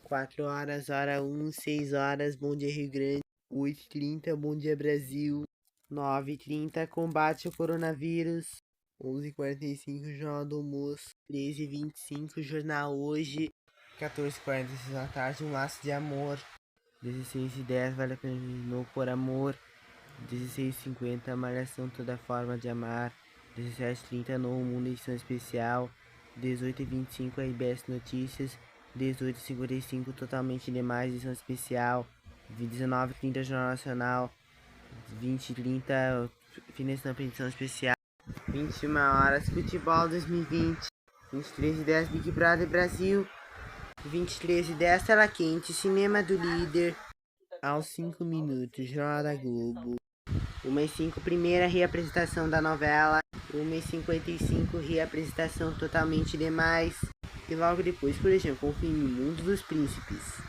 4 horas, hora 1, 6 horas, Bom Dia Rio Grande. 8h30, Bom Dia Brasil. 9h30, combate ao coronavírus. 11h45, Jornal do Almoço. 13h25, Jornal Hoje. 14h46 da tarde, Um Laço de Amor. 16h10, Vale a Pena por Amor. 16h50, Malhação, Toda Forma de Amar. 17h30, Novo Mundo, edição especial. 18h25, RBS Notícias. 18h55, Totalmente Demais, edição especial. 19h30, Jornal Nacional. 20h30, Finestampa, edição especial. 21 horas, Futebol 2020. 23h10, Big Brother Brasil. 23h10, Tela Quente, Cinema do Líder. Aos 5 minutos, Jornal da Globo. 1h05, primeira reapresentação da novela. 1h55, reapresentação Totalmente Demais. E logo depois, por exemplo, com o filme Mundo dos Príncipes.